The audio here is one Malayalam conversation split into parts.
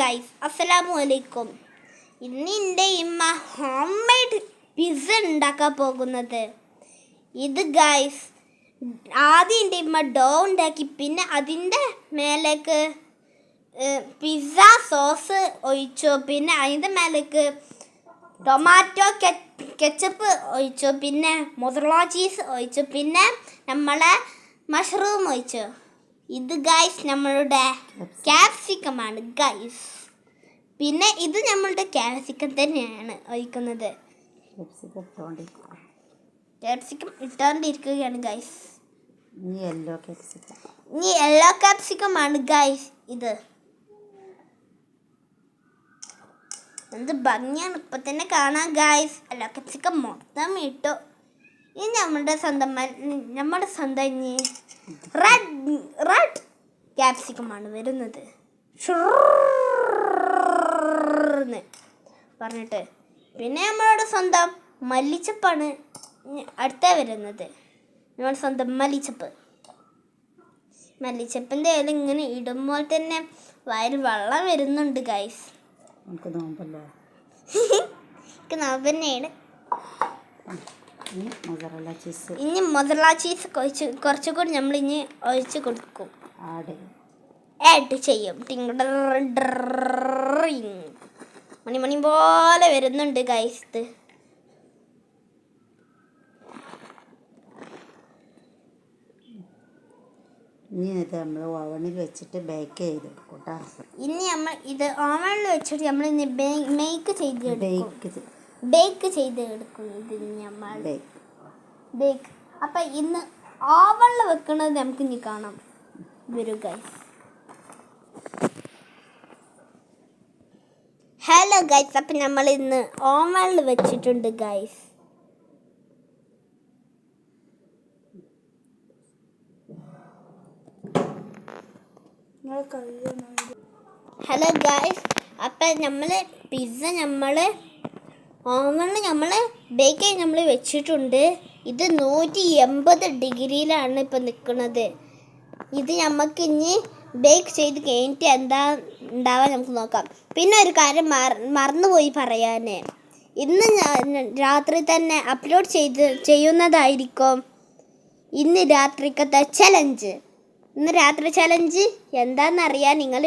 ഗൈസ്, അസ്സലാമു അലൈക്കും. ഇന്ന് എൻ്റെ ഇമ്മ ഹോം മെയ്ഡ് പിസ്സ ഉണ്ടാക്കാൻ പോകുന്നത്. ഇത് ഗൈസ്, ആദ്യം എൻ്റെ ഇമ്മ ഡോ ഉണ്ടാക്കി, പിന്നെ അതിൻ്റെ മേലേക്ക് പിസ്സ സോസ് ഒഴിച്ചു, പിന്നെ അതിൻ്റെ മേലേക്ക് ടൊമാറ്റോ കെച്ചപ്പ് ഒഴിച്ചു, പിന്നെ മൊസറല്ല ചീസ് ഒഴിച്ചു, പിന്നെ നമ്മളെ മഷ്റൂം ഒഴിച്ചു. ഇത് ഗൈസ് നമ്മളുടെ ക്യാപ്സിക്കമാണ് ഗൈസ്. പിന്നെ ഇത് നമ്മളുടെ ക്യാപ്സിക്കം തന്നെയാണ് ഒഴിക്കുന്നത്. ക്യാപ്സിക്കം ഇട്ടുകൊണ്ടിരിക്കുകയാണ് ഗൈസ്. ഇനി യെല്ലോ ക്യാപ്സിക്കമാണ് ഗൈസ്. ഇത് എന്ത് ഭംഗിയാണ് ഇപ്പൊ തന്നെ കാണാൻ ഗൈസ്. യെല്ലോ ക്യാപ്സിക്കം മൊത്തം ഇട്ടു. ഇനി നമ്മുടെ സ്വന്തം ഇനി റെഡ് ക്യാപ്സിക്കമാണ് വരുന്നത് പറഞ്ഞിട്ട്. പിന്നെ നമ്മളോട് സ്വന്തം മല്ലിച്ചപ്പാണ് അടുത്ത വരുന്നത്. നമ്മുടെ സ്വന്തം മല്ലിച്ചപ്പിൻ്റെ ഇല ഇങ്ങനെ ഇടുമ്പോൾ തന്നെ വയറ് വെള്ളം വരുന്നുണ്ട് ഗൈസ്. എനിക്ക് നോമ്പ് തന്നെയാണ്. ഇനി മൊസറല്ല ചീസ് കുറച്ചുകൂടി നമ്മൾ ഇനി ഒഴിച്ച് കൊടുക്കും, ആഡ് ചെയ്യും. മണി പോലെ വരുന്നുണ്ട് ഗൈസ്. ഇത് ഇനി ഇത് നമ്മൾ ഓവണിൽ വെച്ചിട്ട് ബേക്ക് ചെയ്ത് ഇനി നമ്മൾ ഇത് ഓവണിൽ വെച്ചിട്ട് നമ്മൾ ഇനി ബേക്ക് ചെയ്തെടുക്കും. ഇത് നമ്മൾ ബേക്ക്. അപ്പം ഇന്ന് ഓവണിൽ വെക്കുന്നത് നമുക്ക് ഇനി കാണാം വരും ഗൈസ്. ഹലോ ഗൈസ്, അപ്പം നമ്മൾ ഇന്ന് ഓവണിൽ വെച്ചിട്ടുണ്ട് ഗൈസ്. ഹലോ ഗൈസ്, അപ്പം നമ്മൾ പിസ്സ ഓവണിൽ ബേക്ക് ചെയ്ത് നമ്മൾ വെച്ചിട്ടുണ്ട്. ഇത് 180 ഡിഗ്രിയിലാണ് ഇപ്പം നിൽക്കുന്നത്. ഇത് നമുക്ക് ഇനി ബേക്ക് ചെയ്ത് കഴിഞ്ഞിട്ട് എന്താ ഉണ്ടാവാൻ നമുക്ക് നോക്കാം. പിന്നെ ഒരു കാര്യം മറന്നുപോയി പറയാൻ, ഇന്ന് രാത്രി തന്നെ അപ്ലോഡ് ചെയ്യുന്നതായിരിക്കും ഇന്ന് രാത്രിക്കത്തെ ചലഞ്ച്. ഇന്ന് രാത്രി ചലഞ്ച് എന്താണെന്നറിയാൻ നിങ്ങൾ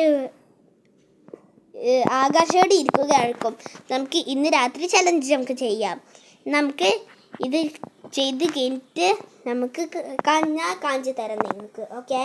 ആകാശത്തോടെ ഇരിക്കുകയായിരിക്കും. നമുക്ക് ഇന്ന് രാത്രി ചലഞ്ച് നമുക്ക് ചെയ്യാം. നമുക്ക് ഇത് ചെയ്ത് കഴിഞ്ഞിട്ട് നമുക്ക് കാണിച്ചു തരാം നിങ്ങൾക്ക്. ഓക്കെ.